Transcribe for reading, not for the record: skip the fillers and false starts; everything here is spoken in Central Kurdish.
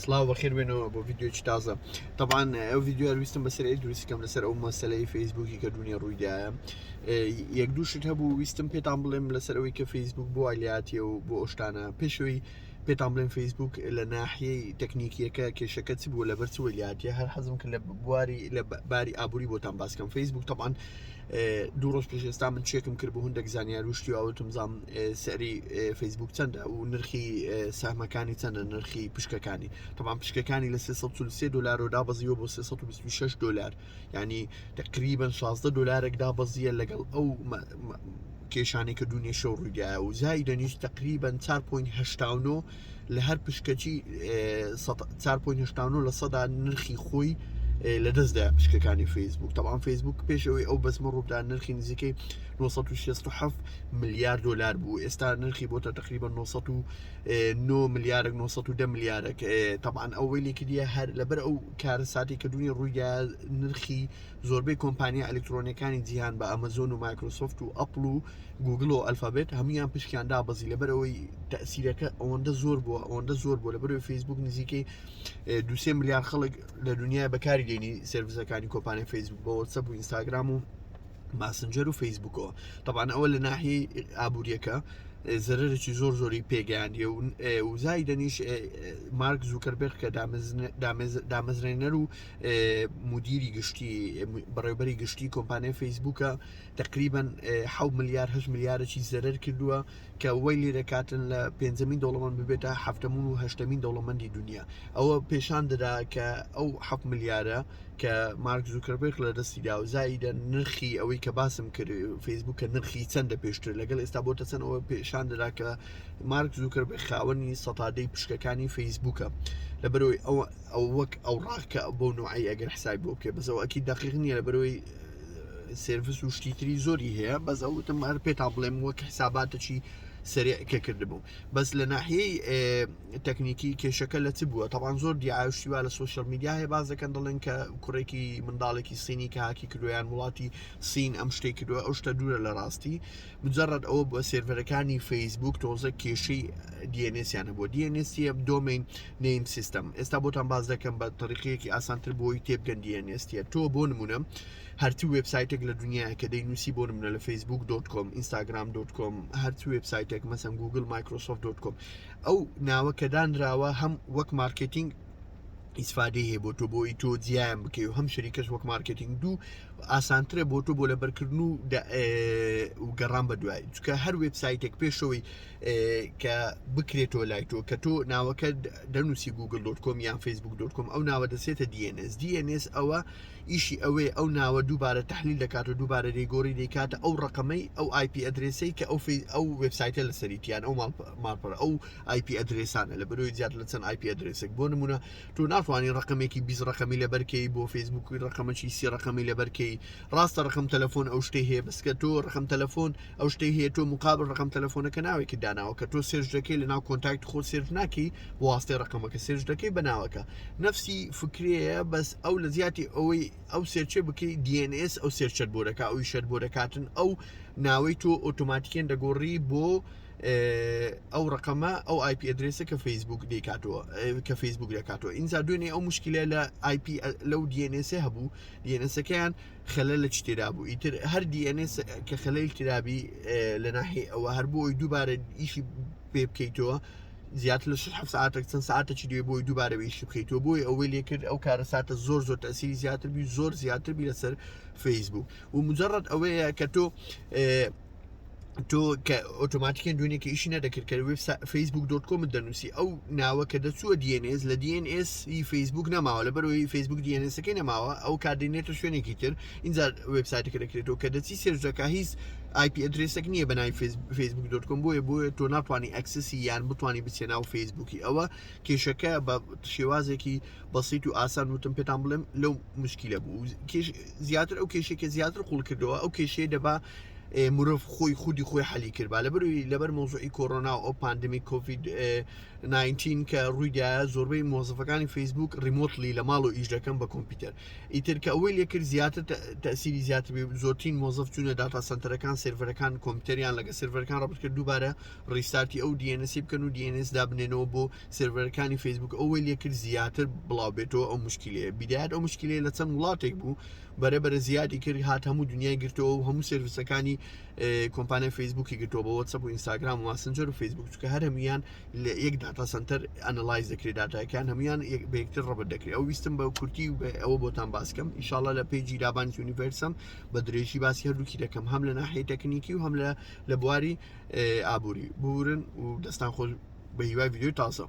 سلااو بەخێر بێنەوە بۆ ڤیددیۆکی تازە طبعاان ئەو ڤیددیو ویستم بەسەر دروستیکەم لەسەر ئەو مەسلەی فیسبوکی کە دنیا ڕوویدایە یەک دووشت هەبوو ویستم پێتان بڵێم لەسەر ئەوەی کە فیسبوک بۆ ئالیاتیە و بۆ ئۆشتانە پێشەوەی پێتان بڵێم فیسبوک لە ناحیەی تەکنیکیەکە کێشەکە چ بووە لە بەرچ ولیاتیە هەر حەزم کرد لە بواری لە باری ئابووری بۆتان باسکەم فیسبوک طبعاان دوو ڕۆژ پێش ئێستا من چێکم کرد بۆ هەندێک زانیار وشتی ئەوتم زام سەری فیسبوک چەندە و نرخی ساهمەکانی چەندە نرخی پشکەکانی طبعاان پشکەکانی لە $303 و دابەزیەوە بۆ $326 ینی تقریبا $16 دابەزیە لەگەڵ ئەو کێشانێک کە دنیا شەو ڕوویدایە و زای دەنیش تقریبا 4.89 لە هەر پشکەکی 4.89 لە سەدا نرخی خۆی لە دەستدا پشکەکانی فیسبوک طبعاان فیسبوک پێشەوەی ئەو بەسمە ڕوودا نرخی نزیکەی $967 ملیار بوو ئێستا نرخی بۆتە تقریبا 909 ملیارێک 910 ملیارێک طبعاان ئەو ویلێکی دیە هەر لەبەر ئەو کارە ساتی کە دنیا ڕوویدا نرخی زۆربەی کۆمپانیا ئەلکترۆنیەکانی جیهان بە ئەمەزۆن و مایکرۆسۆفت و ئەپڵ و گوگل و ئەلفابێت هەمویان پشکیان دابەزی لەبەر ئەوەی تەسیرەکە ئەوەندە زۆر بووە لەبەر فیسبوک نزیکەی 2 ملیار خەڵک لە دنیای بەکاری دێنی سرویسەکانی کۆمپانیای فیسبوک بە واتسەپ و ئینستاگرام و ماسنجەر و فیسبوکەوە طبعاان ئەوە لە ناحیەی ئابوووریەکە زەرەرێکی زۆری پێگەیاندیە و زای دەنیش مارک زوکەربێغ کە دامەزرێنەر و مدیری گشتی بەڕێوەبەری گشتی کۆمپانیای فیسبوکە تقریبا 7 ملیار 8 ملیارێکی زەرەر کردووە کە وەی لێ دەکاتن لە 5 دەوڵەمەند ببێتە 7 و 8 دەوڵەمەندی دنیا ئەوە پێشان دەدا کە ئەو 7 ملیارە کە مارک زوکەربێغ لە دەستیدا و زایدە نرخی ئەوەی کە باسم کرد فیسبوک کە نرخی چەندە پێشتر لەگەڵ ئێستا بۆ چەند ئەوە پێشان دەدا کە مارک زوکەربێغ خاوەنی سەتادەی پشکەکانی فیسبوکە لەبەرەوەی ئەو وەک ئەو ڕاکە بۆ نوعی ئەگەر حساب بۆ بکە بەزەوە ئەکی دقیق نییە لەبەرەوەی سرویس و شتیتری زۆری هەیە بەس ئەوتم هەر پێتان بڵێم وەک حساباتێکی سریعکە کردبوو بەس لە ناحیەی تەکنیکی کێشەکە لە چ بووە طبعاان زۆر دیعاشتیوا لە سوۆشەل میدیا هەیە باز دەکەن دەڵێن کە کوڕێکی منداڵێکی سینی کە هاکی کردویان وڵاتی سین ئەم شتێک کردووە ئەو شتە دوورە لە ڕاستی مجرد ئەوە بۆ سێڤەرەکانی فیسبوک تۆزە کێشەی دیNSیانە بۆ دیNSیە دۆمین نیم سیستەم ئێستا بۆتان باز دەکەم بە طریقەیەکی ئاسانتر بۆی تێبگەن دیNSیە تۆ بۆ نمونە هەرچی وێبسایتێک لە دنیاە کە دەینووسی بۆ نمونە لە facebook.com instagram.com هەرچی وێبسایتێک مەسەن گوگل مایکرۆسۆفت.com ئەو ناوە کە دانراوە هەم وەک مارکتینگ ئیسفادەی هەیە بۆ تۆ بۆی تۆ جیان بکەی و هەم شەریکەش وەک مارکتینگ دوو ئاسانترە بۆ تۆ بۆ لەبەرکردن و گەڕان بە دوای چکە هەر وێبسایتێک پێشەوەی کە بکرێتەوە لای تۆ کە تۆ ناوەکە دەنووسی google.com یان facebook.com ئەو ناوە دەسێتە DNS ئەوە ئیشی ئەوەی ئەو ناوە دووبارە تحلیل دەکات و دووبارە دەیگۆڕی دەیکاتە ئەو ڕقەمەی ئەو IP ئەدرێسەی کە ئەو وێبسایتە لە سەریتیان ئەو ماڵپەرە ئەو IP ئەدرێسانە لە بەرەوەی زیاد لە چەند IP ئەدرێسێک بۆ نمونە تۆ ناتوانانی ڕقمێکی 20 ڕقمی لەبەرکەی بۆ فیسبووکی ڕقمەکی 30 ڕقمی لەبەرکەی ڕاستە ڕقم تەلەفۆن ئەو شتەی هەیە بەسکە تۆ ڕقم تەلەفۆن ئەو شتەی هەیە تۆ مقابل ڕقم تەلەفۆنەکە ناوێکی داناوە کە تۆ سێرج دەکەی لە ناو کۆنتاکت خۆ سێرج ناکەی بۆ واستەی ڕقمەکە سێرج دەکەی بە ناوەکە نفسی فکرەیە بەس ئەو لە زیاتی ئەوەی ئەو سێرچێ بکەی DNS ئەو سێرچەت بۆ دەکات ئەوی شەر بۆ دەکاتن ئەو ناوەی تۆ ئۆتۆماتیکێن دەگۆڕی بۆ ئەو ڕقەمە ئەو IP ئەدرێسە کە فیسبوک دەکاتەوە کە فیسبوک دەکاتەوە ئینجا دوێنێ ئەو مشکلە لە IP لەو DNS هەبوو DNSەکەیان خەلە لە چتێدا بوو ئیتر هەر DNS کە خەلەی ترابی لە ناحی ئەوە هەر بۆی دووبارە ئیشی پێ بکەیتەوە زیاتر لە 6 ساعتێک چەند ساعتێکی دوێ بۆی دووبارە بێشی بکەیتەوە بۆی ئەوەی لێ کرد ئەو کارە ساتە زۆر تەسیری زیاتر بی زۆر زیاتر بی لەسەر فیسبوک و مجرد ئەوەیە کە تۆ کە ئۆتۆماتیکیان دوێنێکی ئیشی نەدەکرد کە facebook.com دەنووسی ئەو ناوە کە دەچووە DNS لە DNS فیسبوک نەماوە لەبەرەوەی فیسبوک DNSەکەی نەماوە ئەو کاردێنێتە شوێنێکی تر اینجا وێبسایتێکە دەکرێتەوە کە دەچی سێرجەکە هیچ IP ئەدرێسێک نییە بەناوی facebook.com بۆیە تۆ ناتوانانی ئەکسسی یان بتوانانی بچێ ناو فیسبوکی ئەوە کێشەکە بە شێوازێکی بەسیط و ئاسان وتم پێتان بڵێم لەو مشکلە بوو زیاتر ئەو کێشێکە زیاتر قوڵ کردەوە ئەو کێشەیە دەبا مرۆڤ خۆی خودی خۆی حەلی کرد با لەبەر مۆزوعی کۆڕۆنا و ئەو پاندمی کۆڤید 19 کە ڕوویدایە زۆربەی مۆزەفەکانی فیسبوک ریمۆتلی لە ماڵ و ئیش دەکەن بە کۆمپیوتەر ئیتر کە ئەوەی لێکرد زیاتر تەسیری زیاتر بێ زۆرترین مۆزەف چوونە داتا سنتەرەکان سێرڤەرەکان کۆمپیوتەریان لەگە سێرڤەرەکان ڕەبط کرد دووبارە ڕیستارتی ئەو DNS بکەن و DNS دابنێنەوە بۆ سێرڤەرەکانی فیسبوک ئەوەی لێکرد زیاتر بڵاو بێتەوە ئەو مشکلەیە بیدایەت ئەو مشکلەیە لە چەند وڵاتێک بوو بەرەبەرە زیادی کرد هات هەموو دنیای گرتەوە و هەموو سرویسەکانی کۆمپانیای فیسبوکی گرتەوە بە واتسەپ و ئینستاگرام و ماسنجەر و فیسبوک چکە هەر هەمویان لە یەک داتا سنتەر ئەنەلایز دەکرێت داتایەکان هەمویان بە یەکتر ڕەبط دەکرێت ئەو ویستم بە کورتی و ئەوە بۆتان باسکەم ئینشاڵڵا لە پێیجی دابانی یونیڤەرسم بە درێژی باسی هەردووکی دەکەم هەم لە ناحیەی تەکنیکی و هەم لە بواری ئابووری بورن و دەستان خۆش بە هیوای ڤیدیۆی تازە